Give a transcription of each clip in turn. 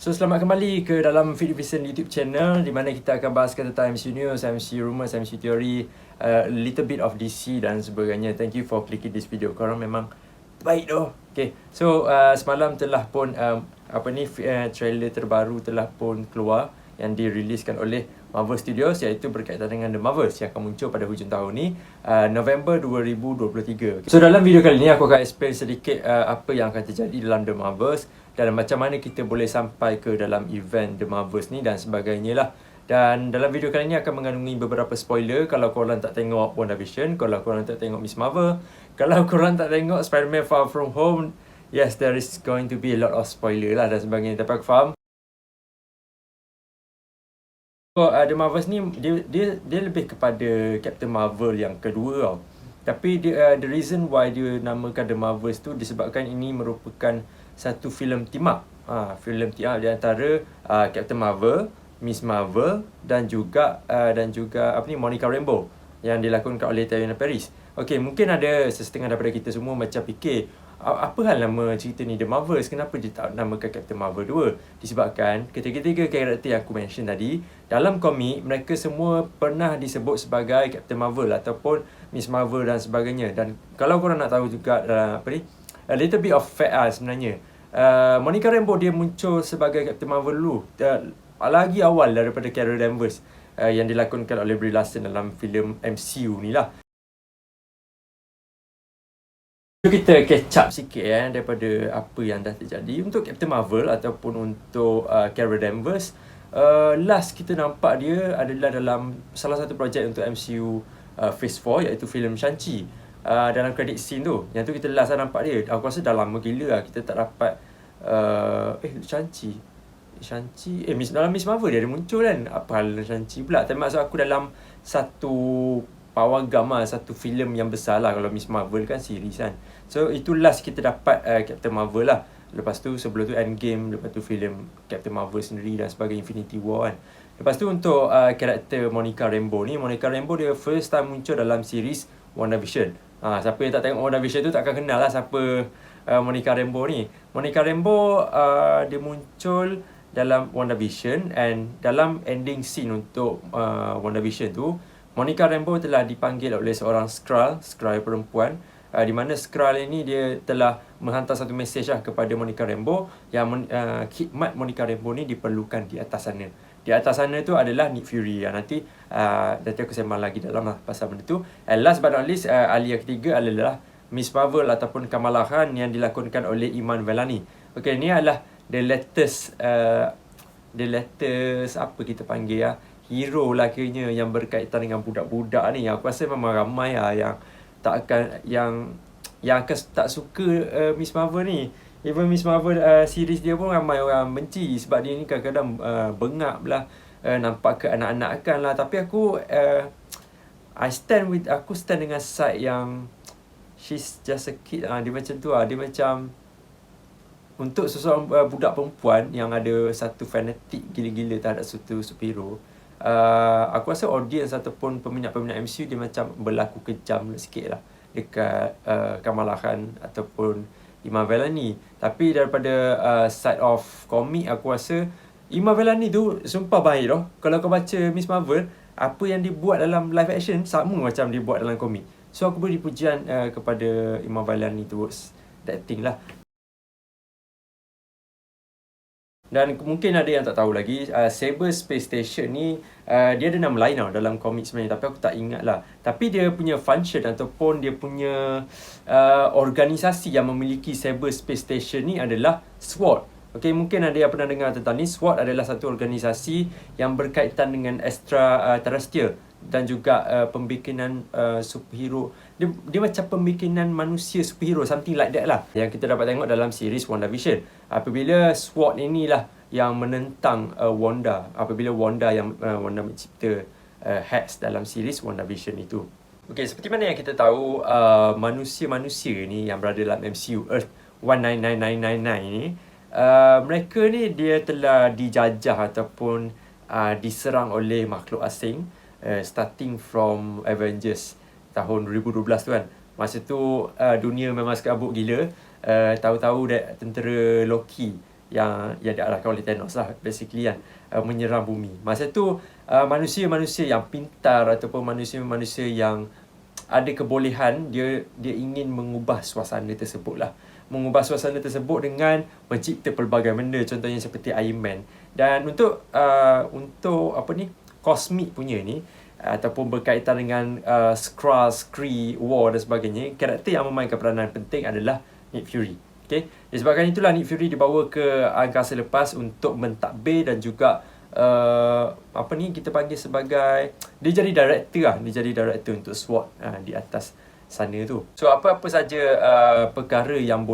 So selamat kembali ke dalam Feed Vision YouTube channel, di mana kita akan bahaskan tentang MCU News, MCU Rumors, MCU Theory, a little bit of DC dan sebagainya. Thank you for clicking this video. Korang memang baik doh. Okay, so semalam telah pun trailer terbaru telah pun keluar yang diriliskan oleh Marvel Studios, iaitu berkaitan dengan The Marvels yang akan muncul pada hujung tahun ni, November 2023. So dalam video kali ni aku akan explain sedikit apa yang akan terjadi dalam The Marvels dan macam mana kita boleh sampai ke dalam event The Marvels ni dan sebagainya lah. Dan dalam video kali ni akan mengandungi beberapa spoiler kalau korang tak tengok WandaVision, kalau korang tak tengok Miss Marvel, kalau korang tak tengok Spider-Man Far From Home. Yes, there is going to be a lot of spoiler lah dan sebagainya, tapi aku faham. So, The Marvels ni dia lebih kepada Captain Marvel yang kedua tau. Tapi the reason why dia namakan The Marvels tu disebabkan ini merupakan satu filem team up. Filem team up di antara Captain Marvel, Miss Marvel dan juga Monica Rambeau yang dilakonkan oleh Teyonah Parris. Okey, mungkin ada setengah daripada kita semua macam fikir, apa hal nama cerita ni The Marvels, kenapa dia tak namakan Captain Marvel 2? Disebabkan ketiga-tiga karakter yang aku mention tadi, dalam komik mereka semua pernah disebut sebagai Captain Marvel ataupun Miss Marvel dan sebagainya. Dan kalau korang nak tahu juga a little bit of fact sebenarnya, Monica Rambeau dia muncul sebagai Captain Marvel dulu, lagi awal daripada Carol Danvers yang dilakonkan oleh Brie Larson dalam filem MCU ni lah. So, kita catch up sikit daripada apa yang dah terjadi untuk Captain Marvel ataupun untuk Carol Danvers. Last kita nampak dia adalah dalam salah satu projek untuk MCU Phase 4, iaitu filem Shang-Chi. Dalam credit scene tu, yang tu kita last nampak dia. Aku rasa dah lama gila lah kita tak dapat dalam Miss Marvel dia ada muncul kan. Apa hal Shang-Chi pula? Tapi maksud aku dalam satu pawagam satu filem yang besar lah. Kalau Miss Marvel kan series kan. So itu last kita dapat Captain Marvel lah. Lepas tu sebelum tu Endgame, lepas tu filem Captain Marvel sendiri dan sebagainya, Infinity War kan. Lepas tu untuk karakter Monica Rambeau ni, Monica Rambeau dia first time muncul dalam series WandaVision. Siapa yang tak tengok WandaVision tu takkan kenal lah siapa Monica Rambeau ni. Monica Rambeau dia muncul dalam WandaVision, and dalam ending scene untuk WandaVision tu, Monica Rambeau telah dipanggil oleh seorang Skrull perempuan, di mana Skrull ini dia telah menghantar satu mesej lah kepada Monica Rambeau yang khidmat Monica Rambeau ni diperlukan di atas sana. Di atas sana tu adalah Nick Fury. Nanti aku sembang lagi dalam lah pasal benda tu. And last but not least, ahli yang ketiga adalah Miss Marvel ataupun Kamala Khan yang dilakonkan oleh Iman Vellani. Okay, ni adalah the latest apa kita panggil hero lah kiranya yang berkaitan dengan budak-budak ni. Yang aku rasa memang ramai yang tak akan tak suka Miss Marvel ni. Even Miss Marvel series dia pun ramai orang benci sebab dia ni kadang-kadang bengap lah, nampak ke anak-anak lah. Tapi aku stand dengan side yang she's just a kid. Dia macam tu dia macam untuk seseorang budak perempuan yang ada satu fanatik gila-gila terhadap satu superhero, aku rasa audience ataupun peminat-peminat MCU dia macam berlaku kejam sikit lah dekat Kamala Khan ataupun Iman Vellani. Tapi daripada side of komik, aku rasa Iman Vellani tu sumpah baik doh. Kalau kau baca Miss Marvel, apa yang dia buat dalam live action sama macam dia buat dalam komik. So aku beri pujian kepada Iman Vellani towards that thing lah. Dan mungkin ada yang tak tahu lagi, Saber Space Station ni dia ada nama lain dalam komik sebenarnya, tapi aku tak ingat lah. Tapi dia punya function ataupun dia punya organisasi yang memiliki Saber Space Station ni adalah SWORD. Okay, mungkin ada yang pernah dengar tentang ni. SWORD adalah satu organisasi yang berkaitan dengan extraterrestrial dan juga pembikinan superhero. Dia macam pembikinan manusia superhero, something like that lah, yang kita dapat tengok dalam series WandaVision. Apabila SWORD inilah yang menentang Wanda, apabila Wanda mencipta Hex dalam series WandaVision itu. Okay, seperti mana yang kita tahu, manusia-manusia ni yang berada dalam MCU Earth 199999 ni, mereka ni dia telah dijajah ataupun diserang oleh makhluk asing, starting from Avengers tahun 2012 tu kan. Masa tu dunia memang sekabut gila. Tahu-tahu tentera Loki yang diarahkan oleh Thanos lah basically kan, menyerang bumi. Masa tu manusia-manusia yang pintar ataupun manusia-manusia yang ada kebolehan, dia ingin mengubah suasana tersebut lah. Mengubah suasana tersebut dengan mencipta pelbagai benda, contohnya seperti Iron Man. Dan untuk kosmik punya ni, ataupun berkaitan dengan Skrull, Kree, War dan sebagainya, karakter yang memainkan peranan penting adalah Nick Fury. Okay? Disebabkan itulah Nick Fury dibawa ke angkasa lepas untuk mentadbir dan juga kita panggil sebagai, dia jadi director lah. Dia jadi director untuk SWORD di atas sana tu. So apa-apa saja perkara yang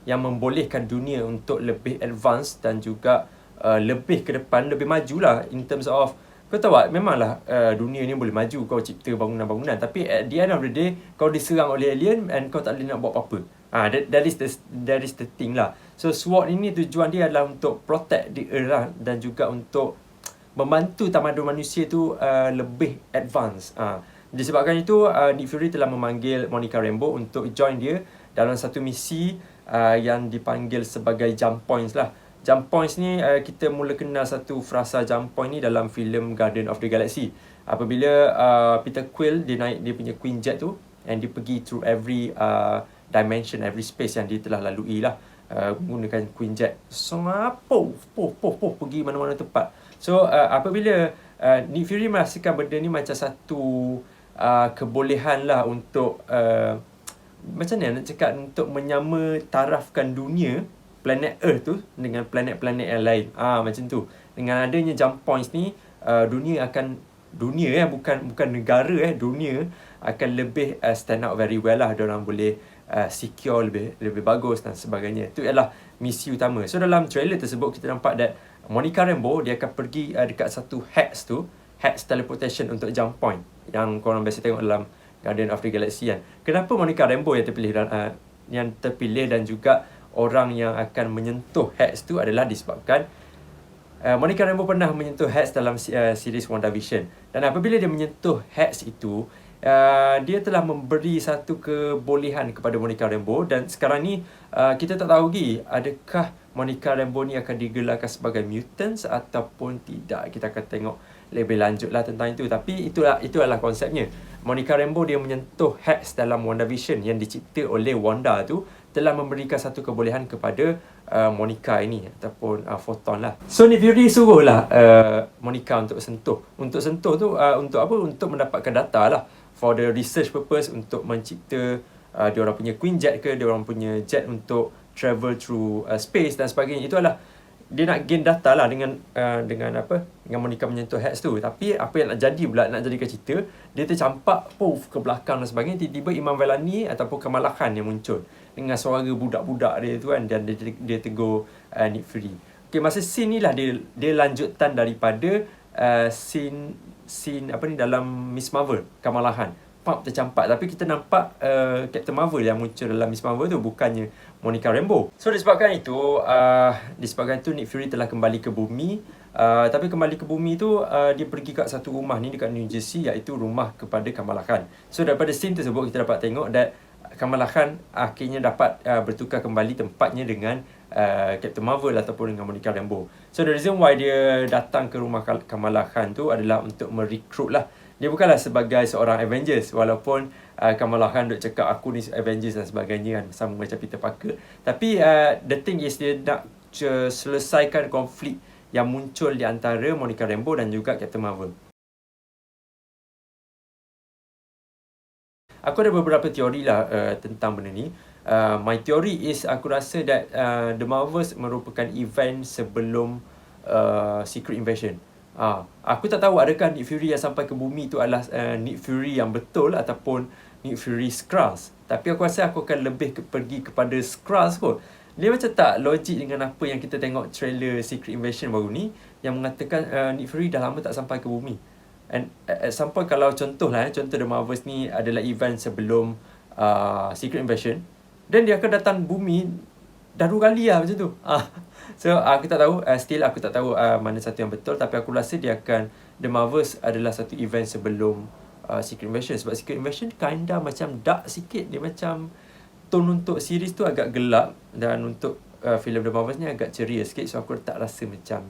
membolehkan dunia untuk lebih advance dan juga lebih ke depan, lebih majulah in terms of, kau tahu tak, memanglah dunia ni boleh maju, kau cipta bangunan-bangunan, tapi at the end of the day kau diserang oleh alien and kau tak boleh nak buat apa-apa. That is the thing lah. So SWORD ini tujuan dia adalah untuk protect the earth lah, dan juga untuk membantu tamadun manusia tu lebih advance. Disebabkan itu Nick Fury telah memanggil Monica Rambeau untuk join dia dalam satu misi yang dipanggil sebagai Jump Points lah. Jump Points ni kita mula kenal satu frasa Jump Point ni dalam filem Guardian of the Galaxy. Apabila Peter Quill dia naik dia punya Queen Jet tu, and dia pergi through every dimension, every space yang dia telah lalui lah, menggunakan Queen Jet. So pergi mana-mana tempat. So apabila Nick Fury merasakan benda ni macam satu kebolehan lah untuk macam mana nak cakap, untuk menyama tarafkan dunia, planet Earth tu dengan planet-planet yang lain. Macam tu. Dengan adanya Jump Points ni, dunia bukan negara, dunia akan lebih stand out very well lah. Diorang boleh secure lebih bagus dan sebagainya. Itu adalah misi utama. So dalam trailer tersebut kita nampak that Monica Rambeau dia akan pergi dekat satu hex teleportation untuk Jump Point yang korang biasa tengok dalam Guardian of the Galaxy kan. Kenapa Monica Rambeau yang terpilih dan juga orang yang akan menyentuh hex tu adalah disebabkan Monica Rambeau pernah menyentuh hex dalam series WandaVision. Dan apabila dia menyentuh hex itu, dia telah memberi satu kebolehan kepada Monica Rambeau. Dan sekarang ni kita tak tahu lagi adakah Monica Rambeau ni akan digelarkan sebagai mutants ataupun tidak. Kita akan tengok lebih lanjut lah tentang itu. Tapi itu adalah konsepnya. Monica Rambeau dia menyentuh hex dalam WandaVision yang dicipta oleh Wanda tu, telah memberikan satu kebolehan kepada Monica ini ataupun Photon lah. So Nick Fury suruhlah Monica untuk sentuh. Untuk sentuh tu untuk apa? Untuk mendapatkan data lah, for the research purpose, untuk mencipta diorang punya Queen Jet ke, diorang punya jet untuk travel through space dan sebagainya. Itu adalah dia nak gain data lah dengan Monica menyentuh hex tu. Tapi apa yang nak jadi pula, nak jadikan cerita, dia tercampak ke belakang dan sebagainya. Tiba-tiba Iman Vellani ataupun Kamala Khan yang muncul dengan suara budak-budak dia tu kan, dan dia tegur Nick Fury. Okay, masa scene ni lah dia lanjutan daripada scene dalam Miss Marvel, Kamala Khan tercampak, tapi kita nampak Captain Marvel yang muncul dalam Miss Marvel tu, bukannya Monica Rambeau. So disebabkan itu Nick Fury telah kembali ke bumi. Tapi kembali ke bumi tu dia pergi kat satu rumah ni dekat New Jersey, iaitu rumah kepada Kamala Khan. So daripada scene tersebut kita dapat tengok that Kamala Khan akhirnya dapat bertukar kembali tempatnya dengan Captain Marvel ataupun dengan Monica Rambeau. So the reason why dia datang ke rumah Kamala Khan tu adalah untuk merekrut lah. Dia bukanlah sebagai seorang Avengers, walaupun Kamala Khan duk cakap aku ni Avengers dan sebagainya kan, sama macam Peter Parker. Tapi the thing is dia nak selesaikan konflik yang muncul di antara Monica Rambeau dan juga Captain Marvel. Aku ada beberapa teori lah tentang benda ni. My theory is, aku rasa that The Marvels merupakan event sebelum Secret Invasion. Aku tak tahu adakah Nick Fury yang sampai ke bumi tu adalah Nick Fury yang betul ataupun Nick Fury Skrulls. Tapi aku rasa aku akan lebih pergi kepada Skrulls kot. Dia macam tak logik dengan apa yang kita tengok trailer Secret Invasion baru ni, yang mengatakan Nick Fury dah lama tak sampai ke bumi. And at some point, kalau contoh The Marvels ni adalah event sebelum Secret Invasion, dan dia akan datang bumi dahulu kali lah macam tu. So aku tak tahu, still aku tak tahu mana satu yang betul. Tapi aku rasa The Marvels adalah satu event sebelum Secret Invasion. Sebab Secret Invasion kinda macam dark sikit. Dia macam tone untuk series tu agak gelap, dan untuk filem The Marvels ni agak ceria sikit, so aku tak rasa macam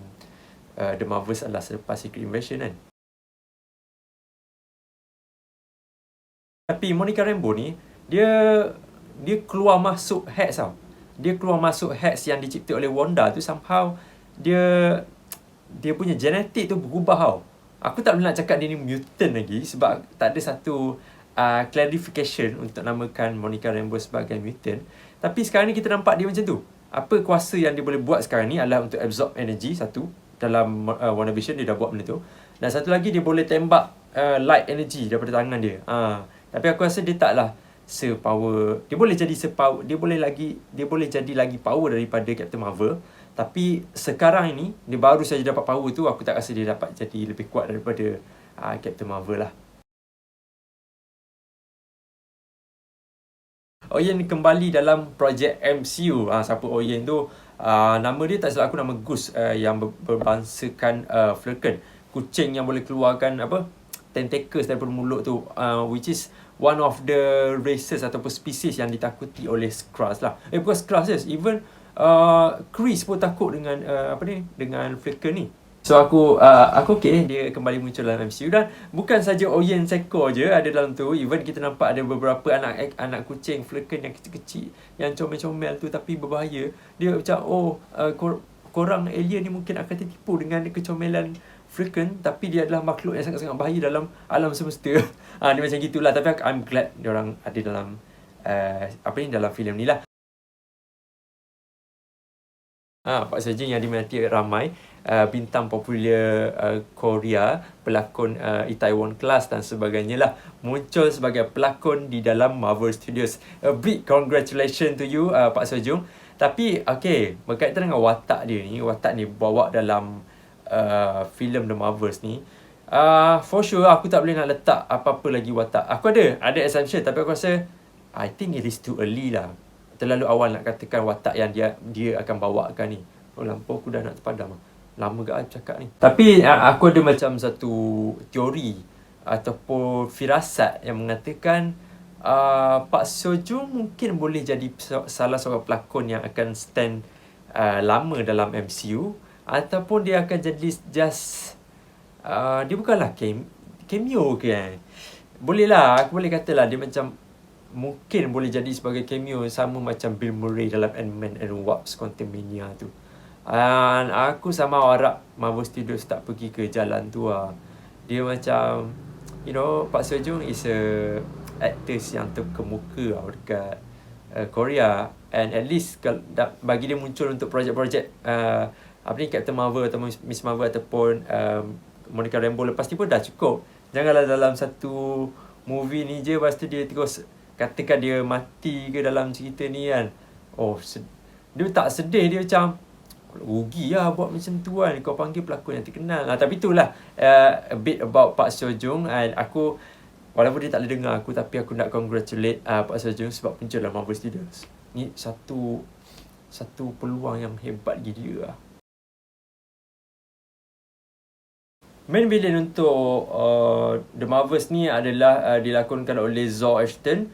The Marvels adalah selepas Secret Invasion kan. Tapi Monica Rambeau ni, dia keluar masuk Hex tau. Dia keluar masuk Hex yang dicipta oleh Wanda tu, somehow dia punya genetik tu berubah tau. Aku tak boleh nak cakap dia ni mutant lagi sebab tak ada satu clarification untuk namakan Monica Rambeau sebagai mutant. Tapi sekarang ni kita nampak dia macam tu. Apa kuasa yang dia boleh buat sekarang ni adalah untuk absorb energy, satu. Dalam WandaVision dia dah buat benda tu. Dan satu lagi dia boleh tembak light energy daripada tangan dia. Tapi aku rasa dia taklah sepower. Dia boleh jadi lagi power daripada Captain Marvel. Tapi sekarang ini dia baru saja dapat power tu, aku tak rasa dia dapat jadi lebih kuat daripada Captain Marvel lah. Oyen kembali dalam projek MCU. Siapa Oyen tu? Nama dia tak silap aku nama Goose, yang berbangsakan Flerken. Kucing yang boleh keluarkan tentacles daripada mulut tu, which is one of the races ataupun species yang ditakuti oleh Skrulls lah. Bukan Skrulls, even Chris pun takut dengan dengan Flerken ni. So aku okay dia kembali muncul dalam MCU. Dan bukan saja Oyen Seko je ada dalam tu, even kita nampak ada beberapa anak kucing Flerken yang kecil-kecil yang comel-comel tu tapi berbahaya. Dia macam korang alien ni mungkin akan tertipu dengan kecomelan Flerken, tapi dia adalah makhluk yang sangat-sangat bahaya dalam alam semesta. Dia macam gitulah. Tapi I'm glad diorang ada dalam dalam filem ni lah. Pak Seo Joong yang diminati ramai bintang popular Korea, pelakon Itaewon Class dan sebagainya lah, muncul sebagai pelakon di dalam Marvel Studios. A big congratulations to you Pak Seo Joong. Tapi berkaitan dengan watak ni bawa dalam filem The Marvels ni, for sure aku tak boleh nak letak apa-apa lagi watak. Aku ada assumption, tapi aku rasa I think it is too early lah, terlalu awal nak katakan watak yang dia akan bawakan ni. Lampau aku dah nak terpadam. Lama gak cakap ni. Tapi aku ada macam satu teori ataupun firasat yang mengatakan Pak Seo Joong mungkin boleh jadi salah seorang pelakon yang akan stand lama dalam MCU, ataupun dia akan jadi just dia bukanlah cameo ke kan. Bolehlah, aku boleh katalah dia macam mungkin boleh jadi sebagai cameo sama macam Bill Murray dalam Ant-Man and Wasp Quantumania tu. Aku sama harap Marvel Studios tak pergi ke jalan tu lah. Dia macam Pak Seo Joong is a actors yang terkemuka dekat Korea, and at least bagi dia muncul untuk projek-projek Captain Marvel atau Miss Marvel ataupun Monica Rambeau lepas ni pun dah cukup. Janganlah dalam satu movie ni je lepas tu dia terus katakan dia mati ke dalam cerita ni kan. Dia tak sedih, dia macam rugi lah buat macam tu kan, kau panggil pelakon yang terkenal. Tapi itulah a bit about Pak Seo Joong. And aku, walaupun dia tak boleh dengar aku, tapi aku nak congratulate Pak Seo Joong sebab muncul dalam Marvel Studios. Ni satu peluang yang hebat gila lah. Main villain untuk The Marvels ni adalah dilakonkan oleh Zora Ashton.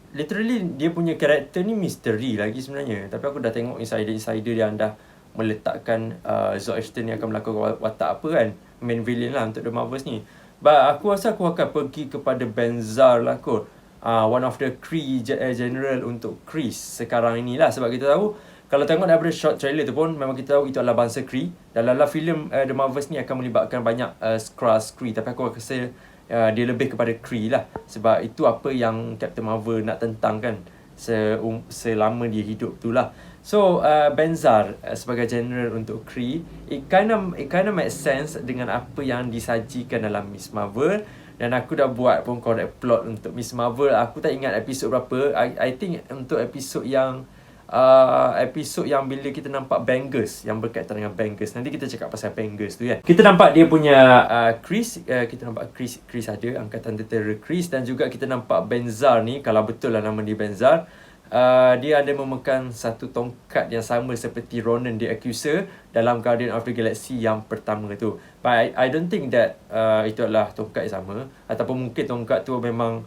Literally dia punya karakter ni misteri lagi sebenarnya. Tapi aku dah tengok insider yang dah meletakkan Zora Ashton ni akan melakukan watak apa kan, main villain lah untuk The Marvels ni. But aku rasa aku akan pergi kepada Benzar lah kot. One of the Kree general untuk Kree sekarang inilah. Sebab kita tahu, kalau tengok daripada short trailer tu pun memang kita tahu itu adalah bangsa Kree. Dalam filem The Marvels ni akan melibatkan banyak Skrulls Kree. Tapi aku rasa dia lebih kepada Kree lah. Sebab itu apa yang Captain Marvel nak tentang kan selama dia hidup tu lah. So Benzar sebagai general untuk Kree, it kind of makes sense dengan apa yang disajikan dalam Miss Marvel. Dan aku dah buat pun correct plot untuk Miss Marvel. Aku tak ingat episod berapa. I think untuk episod yang bila kita nampak Bangers, yang berkaitan dengan Bangers. Nanti kita cakap pasal Bangers tu kan. Kita nampak dia punya Chris, kita nampak Chris ada angkatan tentera Chris. Dan juga kita nampak Benzar ni, kalau betul lah nama dia Benzar, dia ada memegang satu tongkat yang sama seperti Ronan the Accuser dalam Guardian of the Galaxy yang pertama tu. But I don't think that itu adalah tongkat yang sama, ataupun mungkin tongkat tu memang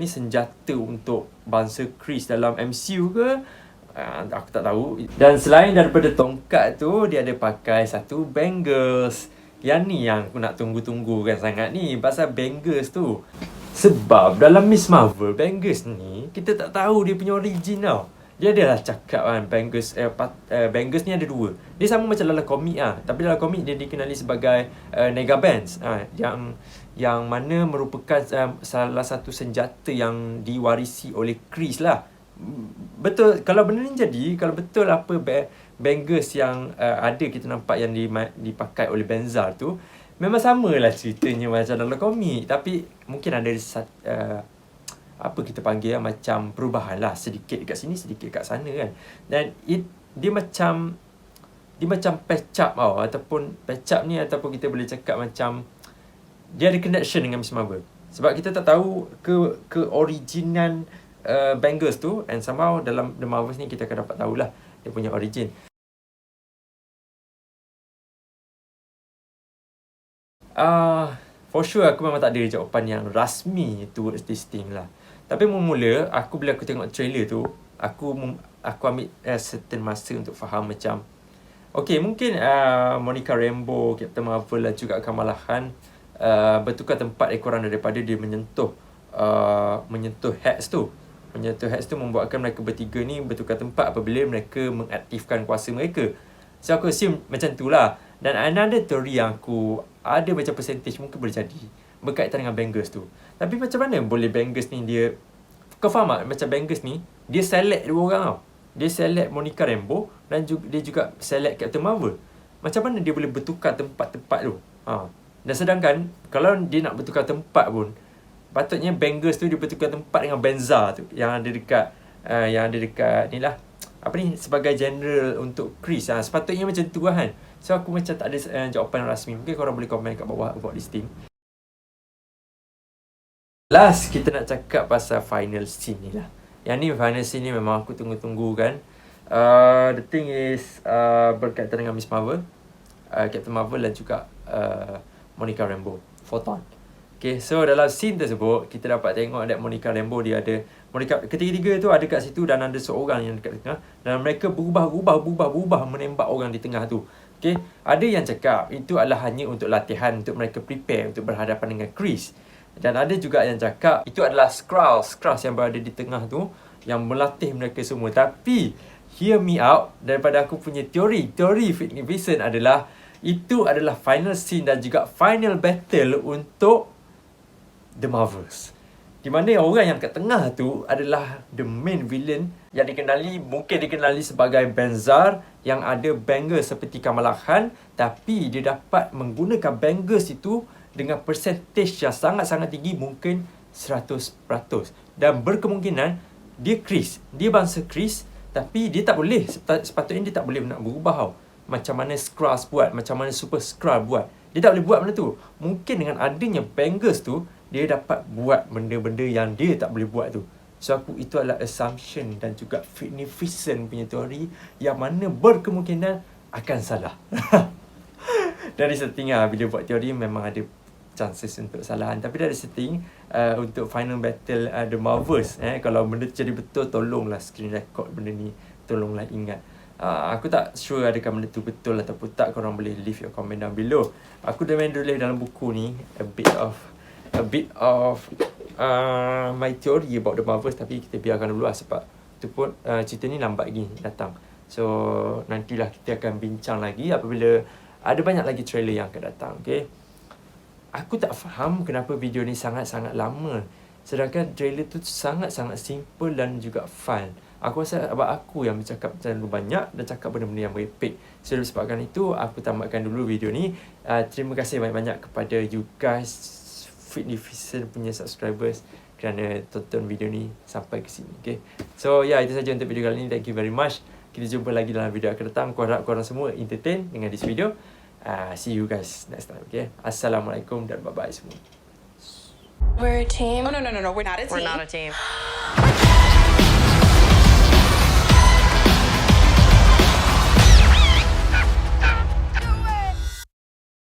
senjata untuk bangsa Kree dalam MCU ke. Aku tak tahu. Dan selain daripada tongkat tu, dia ada pakai satu bangles. Yang ni yang aku nak tunggu-tunggu kan sangat ni, pasal bangles tu. Sebab dalam Miss Marvel, bangles ni kita tak tahu dia punya origin tau. Dia adalah cakap kan, bangles ni ada dua. Dia sama macam dalam komik lah. Tapi dalam komik dia dikenali sebagai Negabands, yang mana merupakan salah satu senjata yang diwarisi oleh Chris lah. Betul, kalau benda ni jadi, kalau betul apa bangles yang ada kita nampak yang dipakai oleh Benzar tu, memang samalah ceritanya macam dalam komik. Tapi mungkin ada apa kita panggil macam perubahan lah, sedikit dekat sini, sedikit dekat sana kan. Dan dia macam patch up tau, ataupun patch up ni, ataupun kita boleh cakap macam dia ada connection dengan Miss Marvel. Sebab kita tak tahu keoriginan bangles tu, and somehow dalam The Marvels ni kita akan dapat tahulah dia punya origin. For sure aku memang tak ada jawapan yang rasmi towards this thing lah. Tapi mula-mula bila aku tengok trailer tu, aku ambil certain masa untuk faham macam okay, mungkin Monica Rambeau, Captain Marvel dan juga Kamala Khan bertukar tempat korang daripada dia menyentuh Hex tu. Menyentuh Hex tu membuatkan mereka bertiga ni bertukar tempat apabila mereka mengaktifkan kuasa mereka. So aku assume macam tu lah. Dan another theory yang aku ada macam percentage mungkin boleh jadi berkaitan dengan bangles tu. Tapi macam mana boleh bangles ni dia, kau faham tak? Macam bangles ni dia select dua orang tau. Dia select Monica Rambeau dan dia juga select Captain Marvel. Macam mana dia boleh bertukar tempat-tempat tu? Dan sedangkan kalau dia nak bertukar tempat pun, patutnya bangles tu dia bertukar tempat dengan Benzar tu yang ada dekat ni lah, apa ni, sebagai general untuk Chris. Sepatutnya macam tu kan. So aku macam tak ada jawapan rasmi. Mungkin korang boleh komen kat bawah about this thing. Last kita nak cakap pasal final scene ni lah. Yang ni final scene ni memang aku tunggu-tunggu kan. The thing is berkaitan dengan Miss Marvel, Captain Marvel dan juga Monica Rambeau, Photon. Okay, so dalam scene tersebut kita dapat tengok ada Monica Rambeau, dia ada ketiga-tiga tu ada kat situ dan ada seorang yang dekat tengah, dan mereka berubah menembak orang di tengah tu. Okay, ada yang cakap itu adalah hanya untuk latihan, untuk mereka prepare untuk berhadapan dengan Chris. Dan ada juga yang cakap itu adalah Skrulls yang berada di tengah tu yang melatih mereka semua. Tapi hear me out, daripada aku punya teori Whitney Vincent adalah itu adalah final scene dan juga final battle untuk The Marvels, di mana orang yang kat tengah tu adalah the main villain yang mungkin dikenali sebagai Benzar, yang ada bangles seperti Kamala Khan, tapi dia dapat menggunakan bangles itu dengan percentage yang sangat-sangat tinggi, mungkin 100%. Dan berkemungkinan dia bangsa Chris, tapi dia tak boleh, sepatutnya dia tak boleh nak berubah tau. Macam mana Skrulls buat, macam mana Super Skrull buat, dia tak boleh buat benda tu. Mungkin dengan adanya bangles tu, dia dapat buat benda-benda yang dia tak boleh buat tu. So itu adalah assumption dan juga Whitney Vincent punya teori yang mana berkemungkinan akan salah. Dari setting bila buat teori memang ada chances untuk kesalahan. Tapi dari setting untuk final battle The Marvels, kalau benda tu jadi betul, tolonglah screen record benda ni, tolonglah ingat. Aku tak sure adakah benda tu betul ataupun tak. Korang boleh leave your comment down below. Aku dah main tulis dalam buku ni a bit of my theory about The Marvels, tapi kita biarkan dulu lah sebab tu pun cerita ni lambat lagi datang. So nantilah kita akan bincang lagi apabila ada banyak lagi trailer yang akan datang. Okay, aku tak faham kenapa video ni sangat-sangat lama, sedangkan trailer tu sangat-sangat simple dan juga fun. Aku rasa sebab aku yang bercakap terlalu banyak dan cakap benda-benda yang merepek. So disebabkan itu aku tamatkan dulu video ni. Terima kasih banyak-banyak kepada you guys, Whitney Vincent punya subscribers, kerana tonton video ni sampai ke sini. Okay, so itu saja untuk video kali ni. Thank you very much. Kita jumpa lagi dalam video akan datang. Aku harap korang semua entertain dengan this video. See you guys next time. Okay, Assalamualaikum dan bye-bye semua. We're a team. Oh, no. We're not a team. We're not a team.